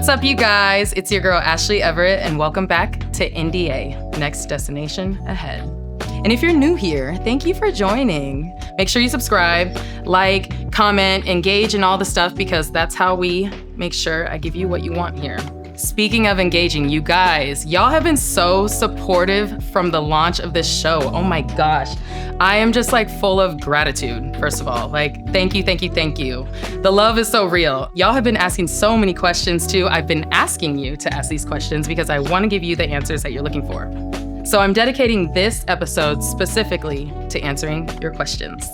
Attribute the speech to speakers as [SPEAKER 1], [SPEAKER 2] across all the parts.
[SPEAKER 1] What's up, you guys? It's your girl, Ashley Everett, and welcome back to NDA, Next Destination Ahead. And if you're new here, thank you for joining. Make sure you subscribe, like, comment, engage in all the stuff, because that's how we make sure I give you what you want here. Speaking of engaging, you guys, y'all have been so supportive from the launch of this show. Oh my gosh. I am just like full of gratitude, first of all. Like, thank you, thank you, thank you. The love is so real. Y'all have been asking so many questions too. I've been asking you to ask these questions because I want to give you the answers that you're looking for. So I'm dedicating this episode specifically to answering your questions.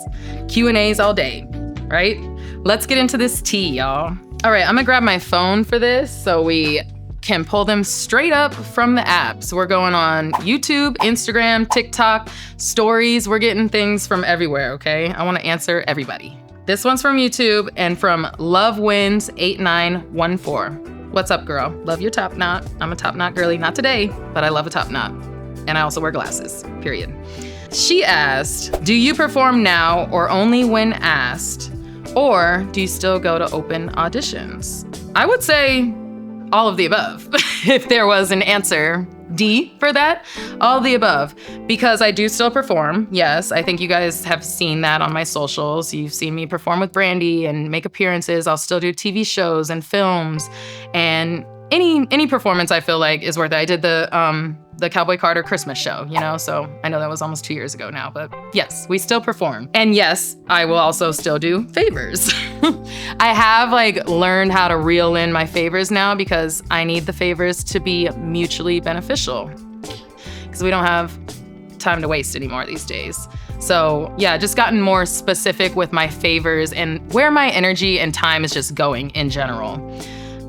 [SPEAKER 1] Q&As all day, right? Let's get into this tea, y'all. All right, I'm gonna grab my phone for this so we can pull them straight up from the apps. We're going on YouTube, Instagram, TikTok, stories. We're getting things from everywhere, okay? I wanna answer everybody. This one's from YouTube and from LoveWins8914. What's up, girl? Love your top knot. I'm a top knot girly, not today, but I love a top knot. And I also wear glasses, period. She asked, do you perform now or only when asked? Or do you still go to open auditions? I would say all of the above. If there was an answer D for that, all of the above. Because I do still perform, yes. I think you guys have seen that on my socials. You've seen me perform with Brandy and make appearances. I'll still do TV shows and films. And any performance I feel like is worth it. I did the Cowboy Carter Christmas show, you know, so I know that was almost 2 years ago now, but yes, we still perform. And yes, I will also still do favors. I have like learned how to reel in my favors now because I need the favors to be mutually beneficial because we don't have time to waste anymore these days. So yeah, just gotten more specific with my favors and where my energy and time is just going in general.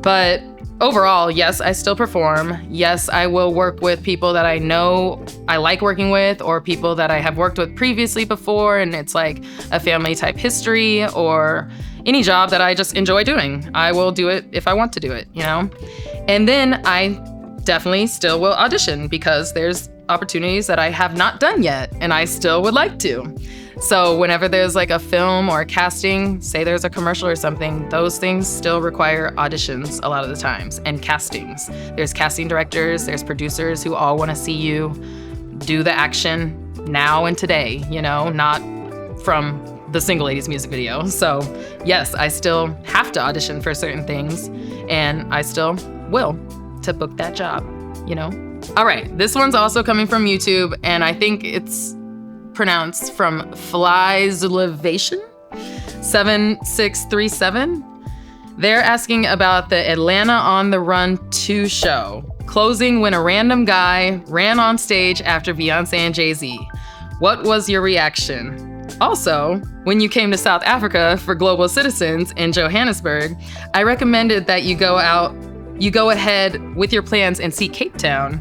[SPEAKER 1] But overall, yes, I still perform. Yes, I will work with people that I know I like working with or people that I have worked with previously before, and it's like a family type history or any job that I just enjoy doing. I will do it if I want to do it, you know? And then I definitely still will audition because there's opportunities that I have not done yet and I still would like to. So whenever there's like a film or a casting, say there's a commercial or something, those things still require auditions a lot of the times and castings. There's casting directors, there's producers who all want to see you do the action now and today, you know, not from the Single Ladies music video. So yes, I still have to audition for certain things and I still will to book that job, you know? All right, this one's also coming from YouTube and I think it's pronounced from Flyslevation 7637. They're asking about the Atlanta on the Run 2 show, closing when a random guy ran on stage after Beyoncé and Jay-Z. What was your reaction? Also, when you came to South Africa for Global Citizens in Johannesburg, I recommended that you go ahead with your plans and see Cape Town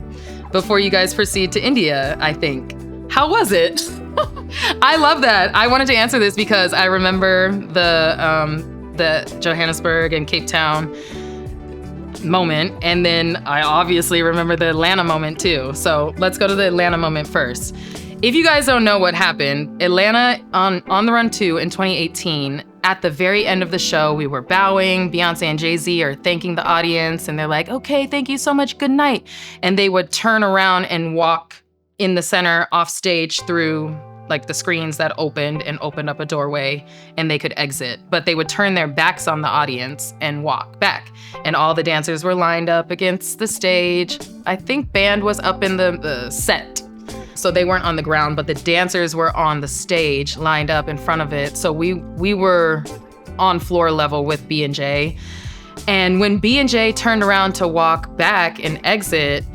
[SPEAKER 1] before you guys proceed to India, I think. How was it? I love that. I wanted to answer this because I remember the Johannesburg and Cape Town moment, and then I obviously remember the Atlanta moment too. So let's go to the Atlanta moment first. If you guys don't know what happened, Atlanta on the Run 2 in 2018, at the very end of the show, we were bowing. Beyoncé and Jay-Z are thanking the audience, and they're like, okay, thank you so much, good night. And they would turn around and walk in the center off stage through like the screens that opened up a doorway and they could exit, but they would turn their backs on the audience and walk back. And all the dancers were lined up against the stage. I think band was up in the set. So they weren't on the ground, but the dancers were on the stage lined up in front of it. So we were on floor level with B&J. And when B&J turned around to walk back and exit,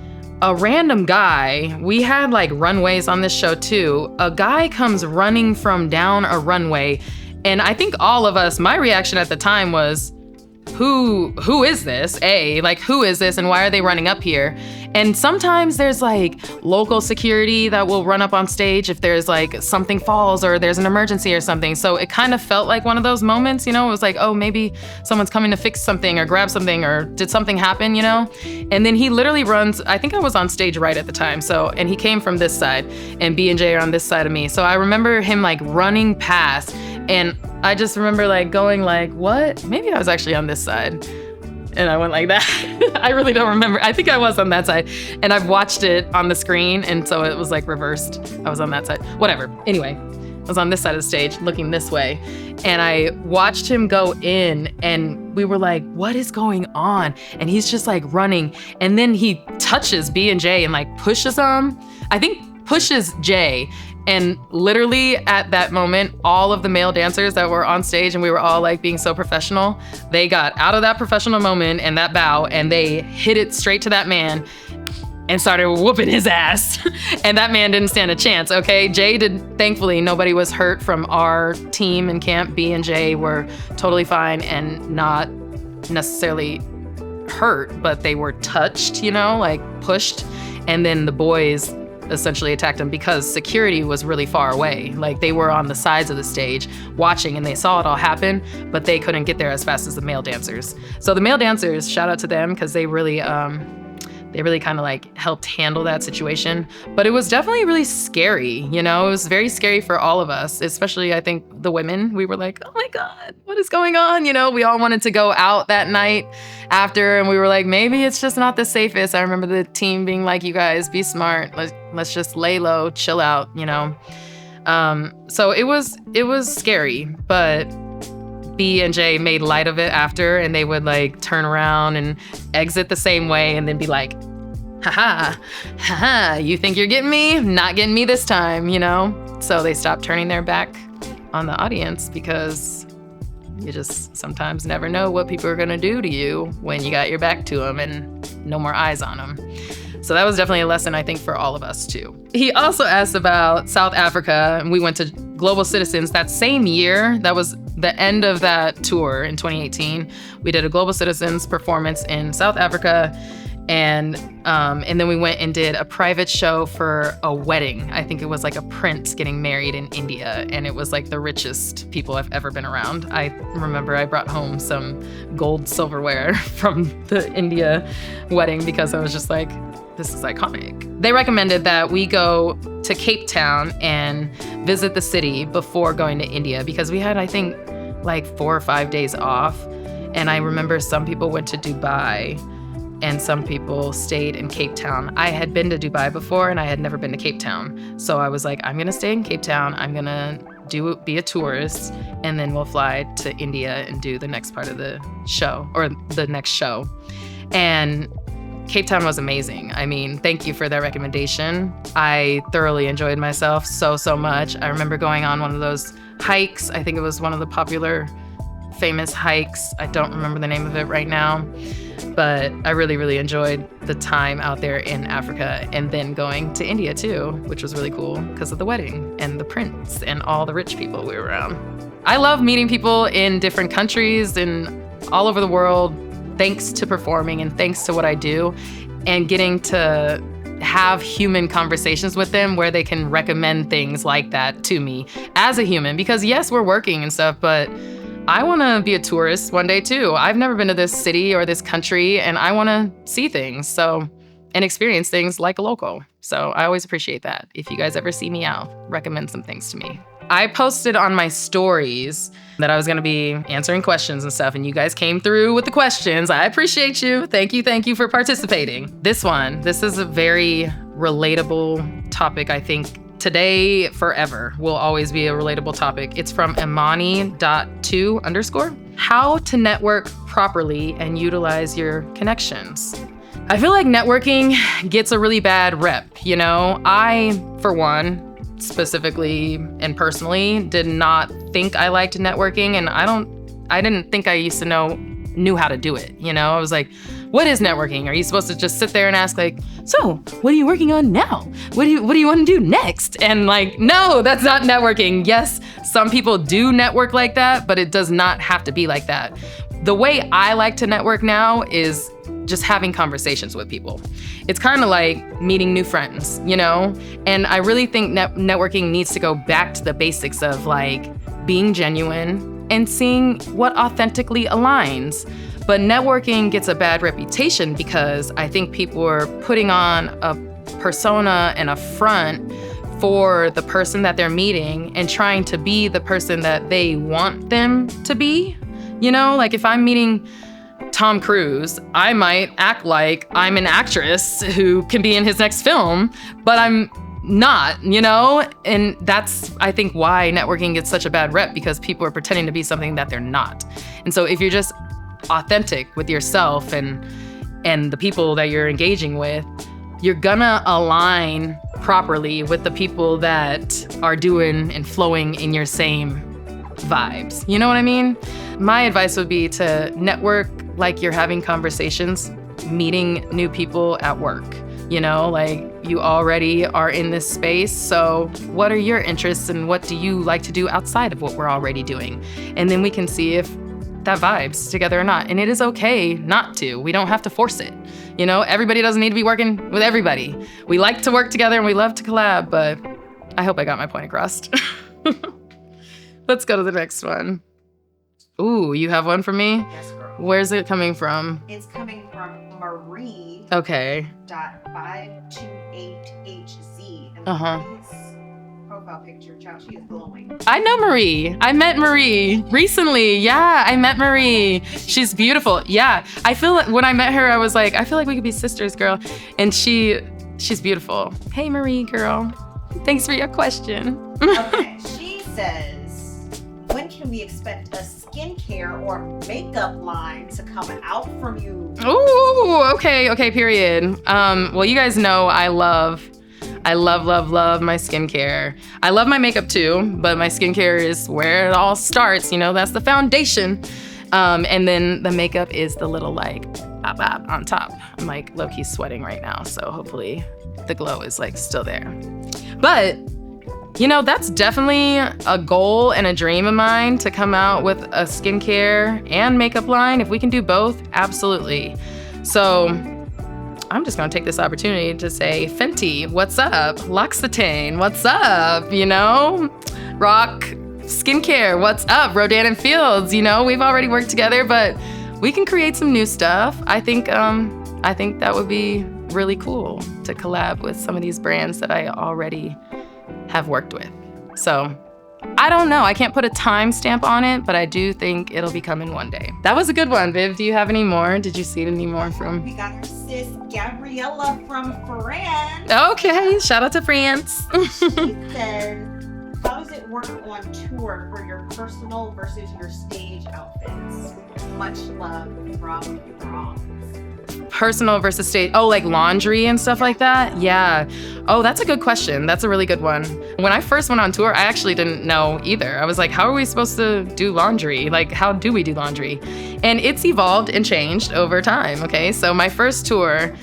[SPEAKER 1] a random guy, we had like runways on this show too. A guy comes running from down a runway. And I think all of us, my reaction at the time was, who is this? Who is this and why are they running up here? And sometimes there's like local security that will run up on stage if there's like something falls or there's an emergency or something. So it kind of felt like one of those moments, you know, it was like, oh, maybe someone's coming to fix something or grab something or did something happen, you know? And then he literally runs, I think I was on stage right at the time. So, and he came from this side and B&J are on this side of me. So I remember him like running past and I just remember like going like, what? Maybe I was actually on this side. And I went like that. I really don't remember. I think I was on that side. And I've watched it on the screen. And so it was like reversed. I was on that side. Whatever. Anyway, I was on this side of the stage looking this way. And I watched him go in and we were like, what is going on? And he's just like running. And then he touches B and J and like pushes him. I think pushes Jay. And literally at that moment, all of the male dancers that were on stage and we were all like being so professional, they got out of that professional moment and that bow and they hit it straight to that man and started whooping his ass. And that man didn't stand a chance, okay? Jay did, thankfully, nobody was hurt from our team in camp. B and J were totally fine and not necessarily hurt, but they were touched, you know, like pushed. And then the boys essentially attacked him because security was really far away. Like they were on the sides of the stage watching and they saw it all happen, but they couldn't get there as fast as the male dancers. So the male dancers, shout out to them because they really kind of like helped handle that situation. But it was definitely really scary, you know? It was very scary for all of us, especially I think the women. We were like, oh my God, what is going on? You know, we all wanted to go out that night after and we were like, maybe it's just not the safest. I remember the team being like, you guys, be smart. Let's just lay low, chill out, you know? So it was scary, but B and J made light of it after and they would like turn around and exit the same way and then be like, haha, you think you're getting me? Not getting me this time, you know? So they stopped turning their back on the audience because you just sometimes never know what people are gonna do to you when you got your back to them and no more eyes on them. So that was definitely a lesson, I think, for all of us too. He also asked about South Africa, and we went to Global Citizens that same year. That was the end of that tour in 2018. We did a Global Citizens performance in South Africa, and then we went and did a private show for a wedding. I think it was like a prince getting married in India, and it was like the richest people I've ever been around. I remember I brought home some gold silverware from the India wedding because I was just like, this is iconic. They recommended that we go to Cape Town and visit the city before going to India because we had, I think, like 4 or 5 days off. And I remember some people went to Dubai and some people stayed in Cape Town. I had been to Dubai before and I had never been to Cape Town. So I was like, I'm gonna stay in Cape Town. I'm gonna be a tourist and then we'll fly to India and do the next part of the show or the next show. And Cape Town was amazing. I mean, thank you for that recommendation. I thoroughly enjoyed myself so much. I remember going on one of those hikes. I think it was one of the popular, famous hikes. I don't remember the name of it right now, but I really enjoyed the time out there in Africa and then going to India too, which was really cool because of the wedding and the prince and all the rich people we were around. I love meeting people in different countries and all over the world, thanks to performing and thanks to what I do, and getting to have human conversations with them where they can recommend things like that to me as a human. Because yes, we're working and stuff, but I want to be a tourist one day too. I've never been to this city or this country and I want to see things and experience things like a local. So I always appreciate that. If you guys ever see me out, recommend some things to me. I posted on my stories that I was going to be answering questions and stuff, and you guys came through with the questions. I appreciate you. Thank you for participating. this is a very relatable topic. I think today, forever, will always be a relatable topic. It's from Imani.2_. How to network properly and utilize your connections. I feel like networking gets a really bad rep, you know? I, for one, specifically and personally, did not think I liked networking, and I didn't think I used to knew how to do it, you know? I was like, what is networking? Are you supposed to just sit there and ask like, so what are you working on now? What do you want to do next? And like, no, that's not networking. Yes, some people do network like that, but it does not have to be like that. The way I like to network now is just having conversations with people. It's kind of like meeting new friends, you know? And I really think networking needs to go back to the basics of like being genuine and seeing what authentically aligns. But networking gets a bad reputation because I think people are putting on a persona and a front for the person that they're meeting and trying to be the person that they want them to be. You know, like if I'm meeting Tom Cruise, I might act like I'm an actress who can be in his next film, but I'm not, you know? And that's, I think, why networking gets such a bad rep, because people are pretending to be something that they're not. And so if you're just authentic with yourself and the people that you're engaging with, you're gonna align properly with the people that are doing and flowing in your same vibes. You know what I mean? My advice would be to network like you're having conversations, meeting new people at work. You know, like you already are in this space. So what are your interests and what do you like to do outside of what we're already doing? And then we can see if that vibes together or not. And it is okay not to. We don't have to force it. You know, everybody doesn't need to be working with everybody. We like to work together and we love to collab, but I hope I got my point across. Let's go to the next one. Ooh, you have one for me?
[SPEAKER 2] Yes, girl.
[SPEAKER 1] Where's it coming from?
[SPEAKER 2] It's coming from Marie.
[SPEAKER 1] Okay.
[SPEAKER 2] .528HZ. And Marie's profile picture, child, she is glowing.
[SPEAKER 1] I know Marie. I met Marie recently. Yeah, I met Marie. She's beautiful. Yeah. I feel like when I met her, I was like, I feel like we could be sisters, girl. And she's beautiful. Hey, Marie, girl. Thanks for your question.
[SPEAKER 2] Okay, she says, when can we expect a skincare or makeup line to come out from you?
[SPEAKER 1] Ooh, okay, period. Well, you guys know I love my skincare. I love my makeup too, but my skincare is where it all starts. You know, that's the foundation. And then the makeup is the little like bop on top. I'm like low-key sweating right now, so hopefully the glow is like still there. But you know, that's definitely a goal and a dream of mine, to come out with a skincare and makeup line. If we can do both, absolutely. So I'm just gonna take this opportunity to say, Fenty, what's up? L'Occitane, what's up? You know, Rock Skincare, what's up? Rodan and Fields, you know, we've already worked together, but we can create some new stuff. I think that would be really cool to collab with some of these brands that I already have worked with. So I don't know. I can't put a timestamp on it, but I do think it'll be coming one day. That was a good one, Viv. Do you have any more? Did you see any more from?
[SPEAKER 2] We got our sis Gabriella from France.
[SPEAKER 1] Okay, shout out to France.
[SPEAKER 2] She said, how does it work on tour for your personal versus your stage outfits? Much love from Bronx.
[SPEAKER 1] Personal versus stage. Oh, like laundry and stuff like that? Yeah. Oh, that's a good question. That's a really good one. When I first went on tour, I actually didn't know either. I was like, how are we supposed to do laundry? Like, how do we do laundry? And it's evolved and changed over time, okay? So my first tour,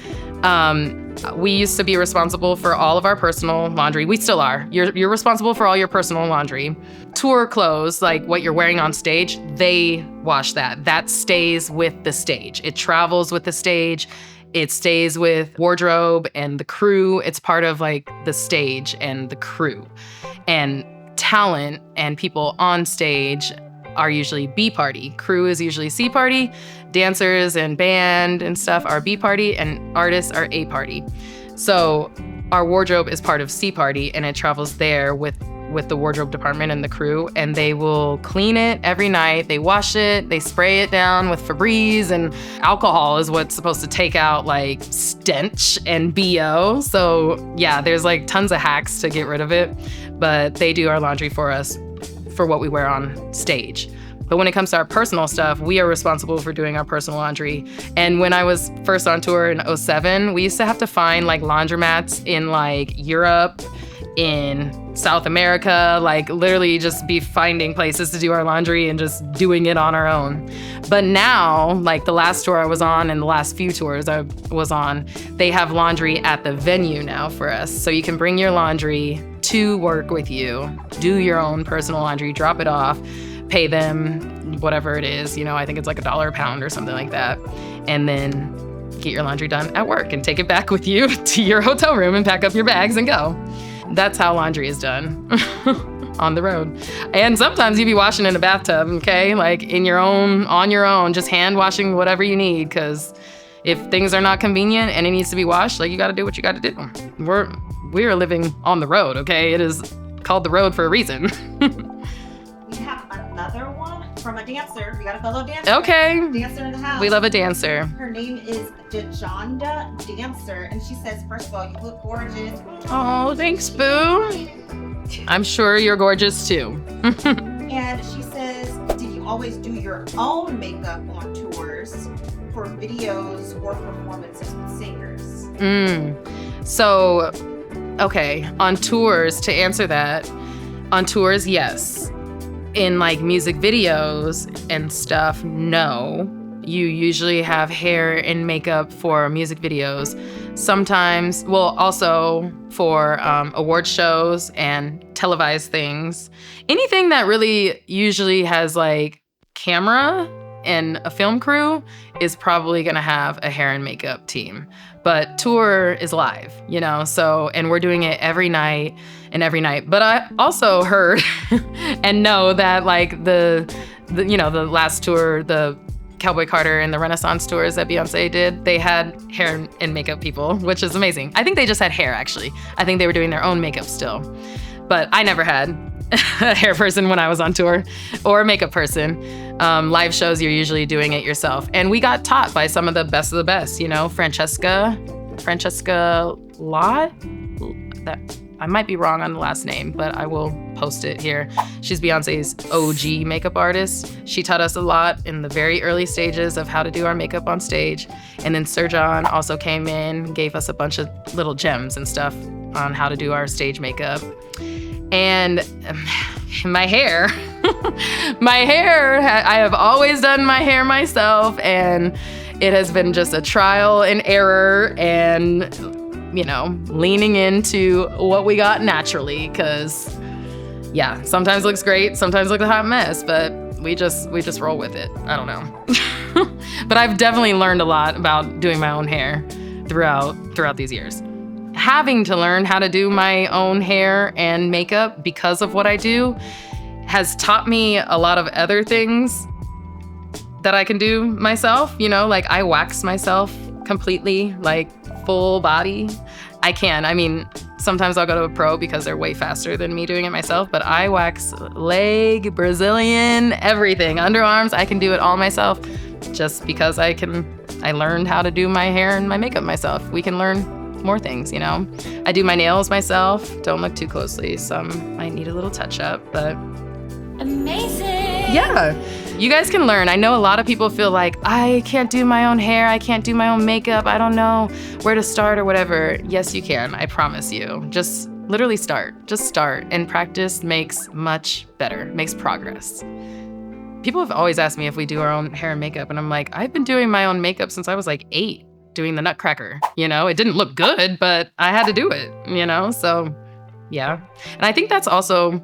[SPEAKER 1] we used to be responsible for all of our personal laundry. We still are. You're responsible for all your personal laundry. Tour clothes, like what you're wearing on stage, they wash that. That stays with the stage. It travels with the stage. It stays with wardrobe and the crew. It's part of like the stage and the crew. And talent and people on stage are usually B party. Crew is usually C party. Dancers and band and stuff are B party, and artists are A party. So our wardrobe is part of C party, and it travels there with the wardrobe department and the crew, and they will clean it every night. They wash it, they spray it down with Febreze, and alcohol is what's supposed to take out like stench and BO. So yeah, there's like tons of hacks to get rid of it, but they do our laundry for us for what we wear on stage. But when it comes to our personal stuff, we are responsible for doing our personal laundry. And when I was first on tour in 2007, we used to have to find like laundromats in like Europe, in South America, like literally just be finding places to do our laundry and just doing it on our own. But now, like the last tour I was on and the last few tours I was on, they have laundry at the venue now for us. So you can bring your laundry to work with you, do your own personal laundry, drop it off, pay them whatever it is, you know, I think it's like $1 a pound or something like that. And then get your laundry done at work and take it back with you to your hotel room and pack up your bags and go. That's how laundry is done on the road. And sometimes you be washing in a bathtub, okay? Like on your own, just hand washing whatever you need. Cause if things are not convenient and it needs to be washed, like you gotta do what you gotta do. We're living on the road, okay? It is called the road for a reason.
[SPEAKER 2] We have another one from a dancer. We got a fellow dancer.
[SPEAKER 1] Okay.
[SPEAKER 2] Dancer in the house.
[SPEAKER 1] We love a dancer.
[SPEAKER 2] Her name is Dejonda Dancer, and she says, first of all, you look gorgeous.
[SPEAKER 1] Oh, thanks, Boo. I'm sure you're gorgeous too.
[SPEAKER 2] And she says, do you always do your own makeup on tours for videos or performances with singers?
[SPEAKER 1] So, okay, on tours, to answer that, on tours, yes. In like music videos and stuff, no. You usually have hair and makeup for music videos. Sometimes, well, also for award shows and televised things. Anything that really usually has like camera and a film crew is probably gonna have a hair and makeup team. But tour is live, you know, so, and we're doing it every night. But I also heard and know that like the last tour, the Cowboy Carter and the Renaissance tours that Beyonce did, they had hair and makeup people, which is amazing. I think they just had hair, actually. I think they were doing their own makeup still. But I never had a hair person when I was on tour, or a makeup person. Live shows, you're usually doing it yourself. And we got taught by some of the best, you know, Francesca Lott? I might be wrong on the last name, but I will post it here. She's Beyonce's OG makeup artist. She taught us a lot in the very early stages of how to do our makeup on stage. And then Sir John also came in, gave us a bunch of little gems and stuff on how to do our stage makeup. And my hair, I have always done my hair myself, and it has been just a trial and error and, you know, leaning into what we got naturally, because yeah, sometimes looks great, sometimes looks a hot mess, but we just roll with it. I don't know. But I've definitely learned a lot about doing my own hair throughout these years. Having to learn how to do my own hair and makeup because of what I do has taught me a lot of other things that I can do myself. You know, like I wax myself completely, like full body. I can. I mean, sometimes I'll go to a pro because they're way faster than me doing it myself, but I wax leg, Brazilian, everything. Underarms, I can do it all myself just because I learned how to do my hair and my makeup myself. We can learn more things, you know. I do my nails myself. Don't look too closely. Some might need a little touch up, but
[SPEAKER 3] amazing.
[SPEAKER 1] Yeah. You guys can learn. I know a lot of people feel like, I can't do my own hair, I can't do my own makeup, I don't know where to start or whatever. Yes, you can. I promise you. Just literally start. Just start. And practice makes much better, makes progress. People have always asked me if we do our own hair and makeup, and I'm like, I've been doing my own makeup since I was like 8, doing the Nutcracker. You know, it didn't look good, but I had to do it, you know? So, yeah. And I think that's also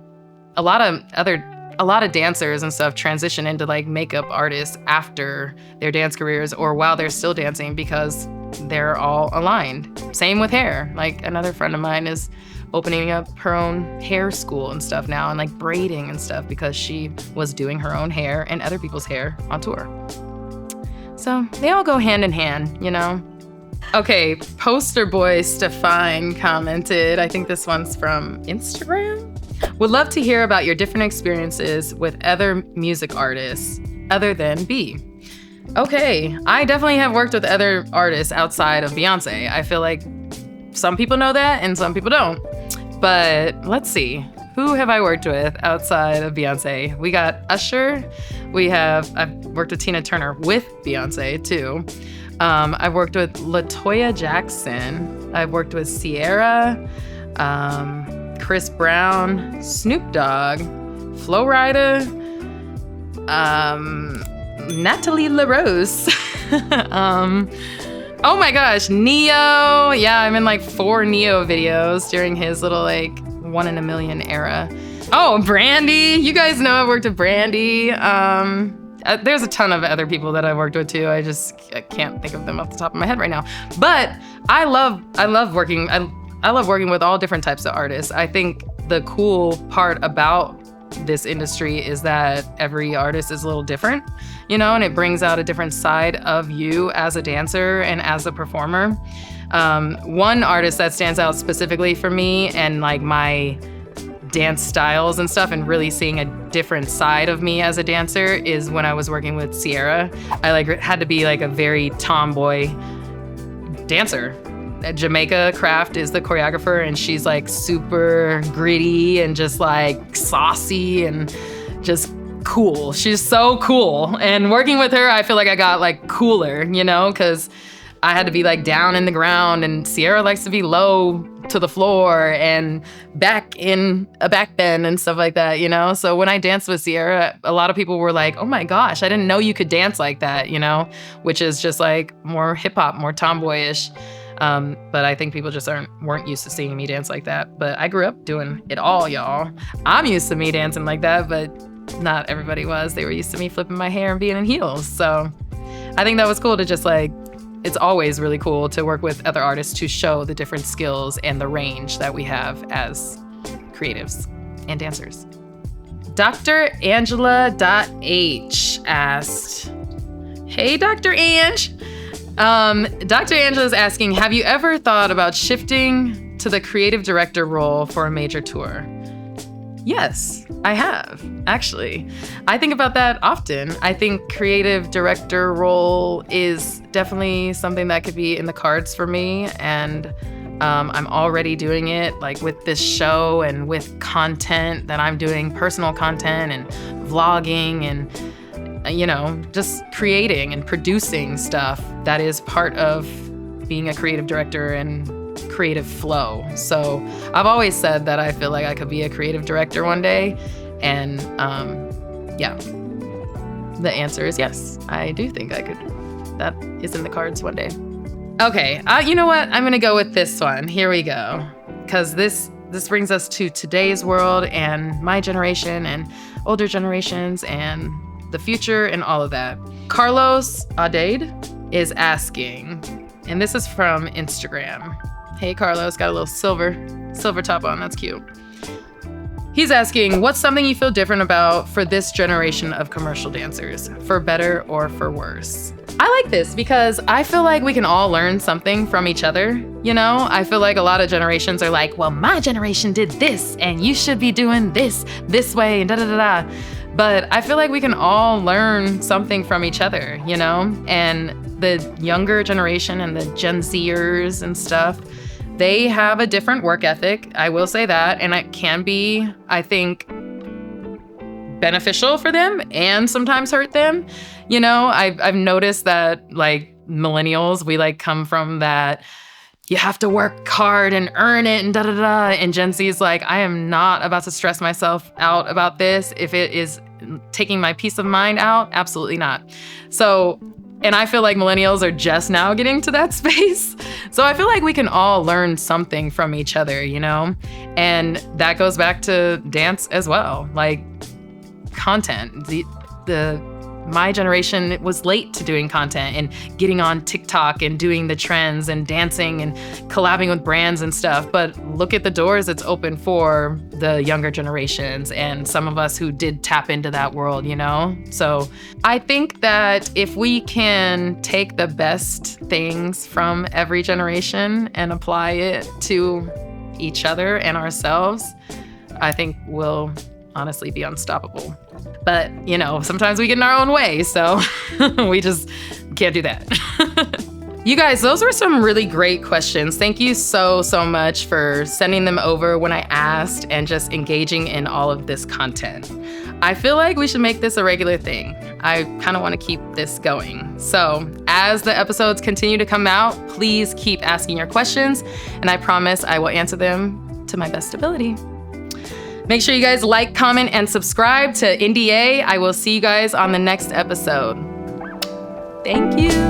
[SPEAKER 1] a lot of dancers and stuff transition into like makeup artists after their dance careers or while they're still dancing because they're all aligned. Same with hair. Like another friend of mine is opening up her own hair school and stuff now, and like braiding and stuff because she was doing her own hair and other people's hair on tour. So they all go hand in hand, you know? Okay, poster boy Stefan commented, I think this one's from Instagram. Would love to hear about your different experiences with other music artists other than B. Okay, I definitely have worked with other artists outside of Beyonce. I feel like some people know that and some people don't. But let's see, who have I worked with outside of Beyonce? We got Usher. I've worked with Tina Turner with Beyonce too. I've worked with LaToya Jackson. I've worked with Ciara, Chris Brown, Snoop Dogg, Flo Rida, Natalie LaRose. Oh my gosh, Neo. Yeah, I'm in like 4 Neo videos during his little like 1 in a million era. Oh, Brandy. You guys know I've worked with Brandy. There's a ton of other people that I've worked with too. I can't think of them off the top of my head right now. But I love working with all different types of artists. I think the cool part about this industry is that every artist is a little different, you know, and it brings out a different side of you as a dancer and as a performer. One artist that stands out specifically for me and like my dance styles and stuff and really seeing a different side of me as a dancer is when I was working with Ciara. I like had to be like a very tomboy dancer. Jamaica Craft is the choreographer, and she's like super gritty and just like saucy and just cool. She's so cool. And working with her, I feel like I got like cooler, you know, because I had to be like down in the ground, and Ciara likes to be low to the floor and back in a back bend and stuff like that, you know? So when I danced with Ciara, a lot of people were like, oh my gosh, I didn't know you could dance like that, you know? Which is just like more hip hop, more tomboyish. But I think people just weren't used to seeing me dance like that. But I grew up doing it all, y'all. I'm used to me dancing like that, but not everybody was. They were used to me flipping my hair and being in heels. So I think that was cool to just like, it's always really cool to work with other artists to show the different skills and the range that we have as creatives and dancers. Dr. Angela.H asked, hey, Dr. Ange. Dr. Angela is asking, have you ever thought about shifting to the creative director role for a major tour? Yes, I have, actually. I think about that often. I think creative director role is definitely something that could be in the cards for me. And I'm already doing it like with this show and with content that I'm doing, personal content and vlogging and, you know, just creating and producing stuff that is part of being a creative director and creative flow. So I've always said that I feel like I could be a creative director one day. And yeah, the answer is yes. I do think I could. That is in the cards one day. Okay, you know what? I'm gonna go with this one. Here we go. Because this brings us to today's world and my generation and older generations and the future and all of that. Carlos Adaid is asking, and this is from Instagram. Hey, Carlos, got a little silver top on. That's cute. He's asking, what's something you feel different about for this generation of commercial dancers, for better or for worse? I like this because I feel like we can all learn something from each other. You know, I feel like a lot of generations are like, well, my generation did this and you should be doing this way and da da da da. But I feel like we can all learn something from each other, you know? And the younger generation and the Gen Zers and stuff, they have a different work ethic. I will say that. And it can be, I think, beneficial for them and sometimes hurt them. You know, I've noticed that like millennials, we like come from that you have to work hard and earn it and da da da. And Gen Z is like, I am not about to stress myself out about this. If it is taking my peace of mind out, absolutely not. So, and I feel like millennials are just now getting to that space. So I feel like we can all learn something from each other, you know? And that goes back to dance as well. Like content, my generation was late to doing content and getting on TikTok and doing the trends and dancing and collabing with brands and stuff. But look at the doors it's open for the younger generations and some of us who did tap into that world, you know? So I think that if we can take the best things from every generation and apply it to each other and ourselves, I think we'll honestly be unstoppable. But, you know, sometimes we get in our own way, so we just can't do that. You guys, those were some really great questions. Thank you so much for sending them over when I asked and just engaging in all of this content. I feel like we should make this a regular thing. I kind of want to keep this going. So as the episodes continue to come out, please keep asking your questions, and I promise I will answer them to my best ability. Make sure you guys like, comment, and subscribe to NDA. I will see you guys on the next episode. Thank you.